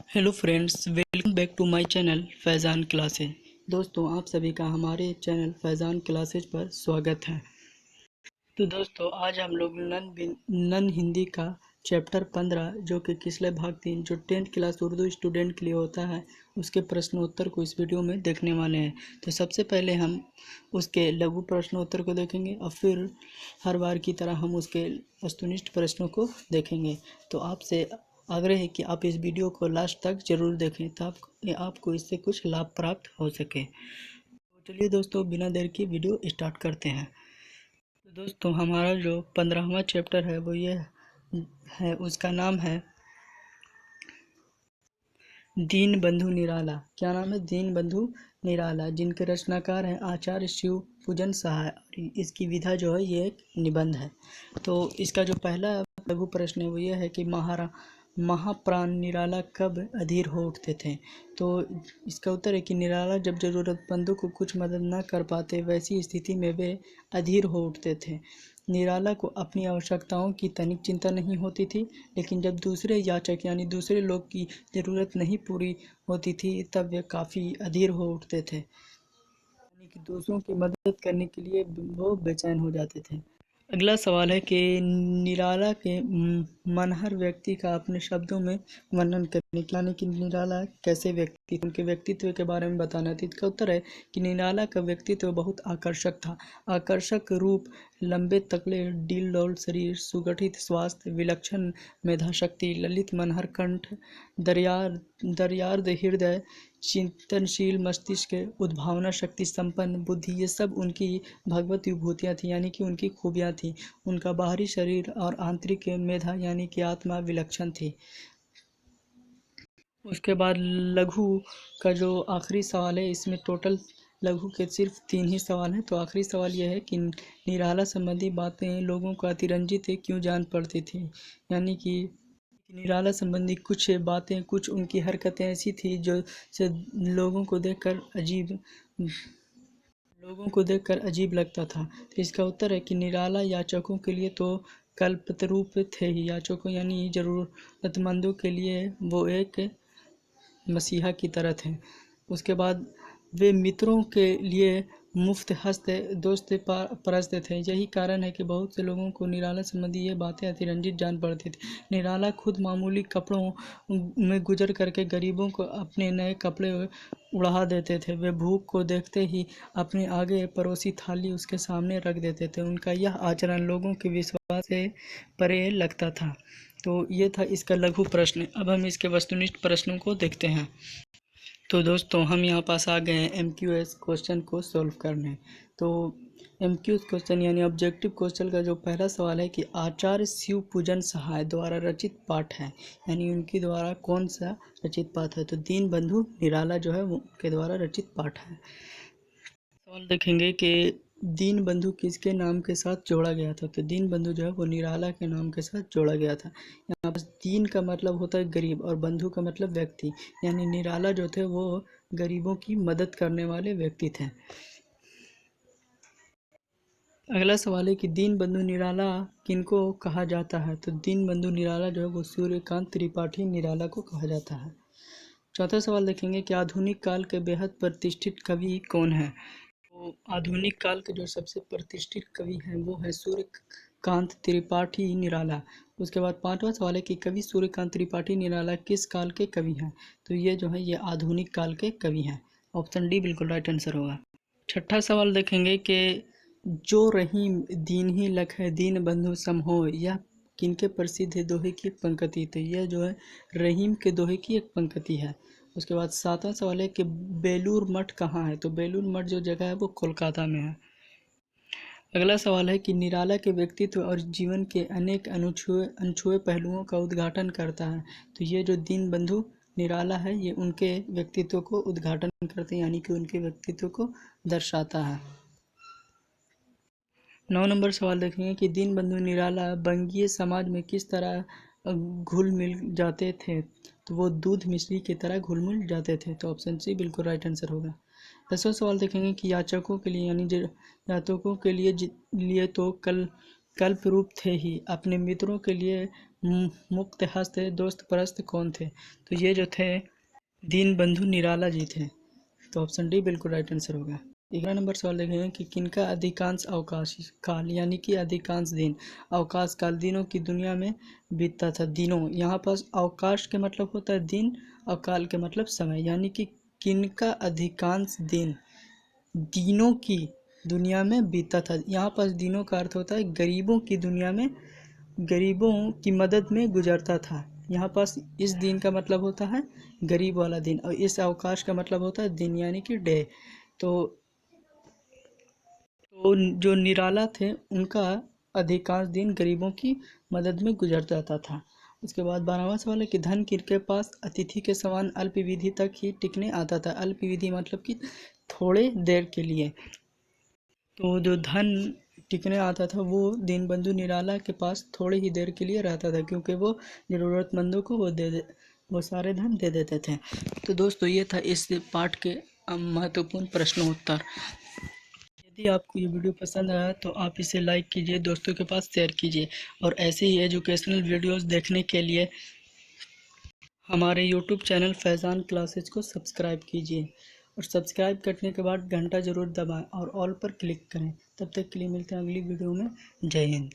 Hello friends, welcome back to my channel Faizan classes. दोस्तों, आप सभी का हमारे चैनल फैज़ान क्लासेज पर स्वागत है। तो दोस्तों, आज हम लोग नन हिंदी का चैप्टर 15 जो कि किसले भाग 3 जो 10th क्लास उर्दू स्टूडेंट के लिए होता है, उसके प्रश्नोत्तर को इस वीडियो में देखने वाले हैं। तो सबसे पहले हम उसके लघु प्रश्नोत्तर को देखेंगे और फिर हर बार की तरह हम उसके वस्तुनिष्ठ प्रश्नों को देखेंगे। तो आपसे आग्रह है कि आप इस वीडियो को लास्ट तक जरूर देखें ताकि आपको इससे कुछ लाभ प्राप्त हो सके। तो चलिए दोस्तों, बिना देर की वीडियो स्टार्ट करते हैं। तो दोस्तों, हमारा जो 15वां चैप्टर है वो ये है, उसका नाम है दीन बंधु निराला। क्या नाम है? दीन बंधु निराला, जिनके रचनाकार हैं आचार्य शिव पूजन सहाय। और इसकी विधा जो है ये एक निबंध है। तो इसका जो पहला लघु प्रश्न है वो ये है कि महाप्राण निराला कब अधीर हो उठते थे। तो इसका उत्तर है कि निराला जब जरूरतमंदों को कुछ मदद न कर पाते, वैसी स्थिति में वे अधीर हो उठते थे। निराला को अपनी आवश्यकताओं की तनिक चिंता नहीं होती थी, लेकिन जब दूसरे याचक यानी दूसरे लोग की ज़रूरत नहीं पूरी होती थी तब वे काफ़ी अधीर हो उठते थे, यानी कि दूसरों की मदद करने के लिए वो बेचैन हो जाते थे। अगला सवाल है कि निराला के मनहर व्यक्ति का अपने शब्दों में वर्णन करने की, यानी कि निराला कैसे व्यक्ति, उनके व्यक्तित्व के बारे में बताना थी। इसका उत्तर है कि निराला का व्यक्तित्व बहुत आकर्षक था। आकर्षक रूप, लंबे तकड़े डील डौल शरीर, सुगठित स्वास्थ्य, विलक्षण मेधाशक्ति, ललित मनहर कंठ, दर्यार्द हृदय, चिंतनशील मस्तिष्क, उद्भावना शक्ति संपन्न बुद्धि, ये सब उनकी भगवत विभूतियाँ थी, यानी कि उनकी खूबियाँ थी। उनका बाहरी शरीर और आंतरिक मेधा यानी कि आत्मा विलक्षण थी। उसके बाद लघु का जो आखिरी सवाल है, इसमें टोटल लघु के सिर्फ 3 ही सवाल हैं। तो आखिरी सवाल यह है कि निराला संबंधी बातें लोगों को अतिरंजित क्यों जान पड़ती थी, यानी कि निराला संबंधी कुछ बातें, कुछ उनकी हरकतें ऐसी थी जो से लोगों को देखकर अजीब लगता था। तो इसका उत्तर है कि निराला याचकों के लिए तो कल्पतरूप थे ही, याचकों यानी ज़रूरतमंदों के लिए वो एक मसीहा की तरह थे। उसके बाद वे मित्रों के लिए मुफ्त हस्त दोस्त परस्त थे। यही कारण है कि बहुत से लोगों को निराला संबंधी ये बातें अतिरंजित जान पड़ती थी। निराला खुद मामूली कपड़ों में गुजर करके गरीबों को अपने नए कपड़े उड़ा देते थे। वे भूख को देखते ही अपने आगे परोसी थाली उसके सामने रख देते थे। उनका यह आचरण लोगों के विश्वास से परे लगता था। तो ये था इसका लघु प्रश्न। अब हम इसके वस्तुनिष्ठ प्रश्नों को देखते हैं। तो दोस्तों, हम यहाँ पास आ गए हैं MQS क्वेश्चन को सॉल्व करने। तो MQS क्वेश्चन यानी ऑब्जेक्टिव क्वेश्चन का जो पहला सवाल है कि आचार्य शिव पूजन सहाय द्वारा रचित पाठ है, यानी उनके द्वारा कौन सा रचित पाठ है। तो दीन बंधु निराला जो है उनके द्वारा रचित पाठ है। सवाल देखेंगे कि दीन बंधु किसके नाम के साथ जोड़ा गया था। तो दीन बंधु जो है वो निराला के नाम के साथ जोड़ा गया था। यहाँ पर दीन का मतलब होता है गरीब और बंधु का मतलब व्यक्ति, यानी निराला जो थे वो गरीबों की मदद करने वाले व्यक्ति थे। अगला सवाल है कि दीन बंधु निराला किनको कहा जाता है। तो दीन बंधु निराला जो है वो सूर्यकांत त्रिपाठी निराला को कहा जाता है। चौथा सवाल देखेंगे कि आधुनिक काल के बेहद प्रतिष्ठित कवि कौन है। तो आधुनिक काल के जो सबसे प्रतिष्ठित कवि हैं वो है सूर्यकांत त्रिपाठी निराला। उसके बाद पांचवा सवाल है कि कवि सूर्यकांत त्रिपाठी निराला किस काल के कवि हैं। तो ये जो है ये आधुनिक काल के कवि हैं। ऑप्शन डी बिल्कुल राइट आंसर होगा। छठा सवाल देखेंगे कि जो रहीम दीन ही लख है दीन बंधु सम हो, यह किनके प्रसिद्ध है दोहे की एक पंक्ति। तो यह जो है रहीम के दोहे की एक पंक्ति है। उसके बाद सातवां सवाल है कि बेलूर मठ कहाँ है। तो बेलूर मठ जो जगह है वो कोलकाता में है। अगला सवाल है कि निराला के व्यक्तित्व और जीवन के अनेक अनछुए पहलुओं का उद्घाटन करता है। तो ये जो दीन बंधु निराला है ये उनके व्यक्तित्व को उद्घाटन करते हैं, यानी कि उनके व्यक्तित्व को दर्शाता है। 9 नंबर सवाल देखेंगे कि दीनबंधु निराला बंगीय समाज में किस तरह घुल मिल जाते थे। तो वो दूध मिश्री की तरह घुल मिल जाते थे। तो ऑप्शन सी बिल्कुल राइट आंसर होगा। 10वां सवाल देखेंगे कि याचकों के लिए यानी याचकों के लिए तो कल्परूप थे ही, अपने मित्रों के लिए मुक्त हस्त दोस्त परस्त कौन थे? तो ये जो थे दीनबंधु निराला जी थे। तो ऑप्शन डी बिल्कुल राइट आंसर होगा। 11 नंबर सवाल देखेंगे कि किनका अधिकांश अवकाश काल यानी कि अधिकांश दिन अवकाश काल दिनों की दुनिया में बीतता था। दिनों यहाँ पास अवकाश के मतलब होता है दिन और काल के मतलब समय, यानी कि किनका अधिकांश दिन दिनों की दुनिया में बीतता था। यहाँ पास दिनों का अर्थ होता है गरीबों की दुनिया में, गरीबों की मदद में गुजरता था। यहाँ पास इस दिन का मतलब होता है गरीब वाला दिन और इस अवकाश का मतलब होता है दिन यानी कि डे। तो जो निराला थे उनका अधिकांश दिन गरीबों की मदद में गुजर जाता था। उसके बाद 12वां सवाल है कि धन के पास अतिथि के समान अल्पविधि तक ही टिकने आता था। अल्पविधि मतलब कि थोड़े देर के लिए। तो जो धन टिकने आता था वो दीनबंधु निराला के पास थोड़ी ही देर के लिए रहता था, क्योंकि वो ज़रूरतमंदों को वो सारे धन दे देते थे। तो दोस्तों ये था इस पाठ के महत्वपूर्ण प्रश्नोत्तर। यदि आपको ये वीडियो पसंद आया तो आप इसे लाइक कीजिए, दोस्तों के पास शेयर कीजिए और ऐसे ही एजुकेशनल वीडियोस देखने के लिए हमारे यूट्यूब चैनल फैज़ान क्लासेज को सब्सक्राइब कीजिए और सब्सक्राइब करने के बाद घंटा ज़रूर दबाएं और ऑल पर क्लिक करें। तब तक के लिए मिलते हैं अगली वीडियो में। जय हिंद।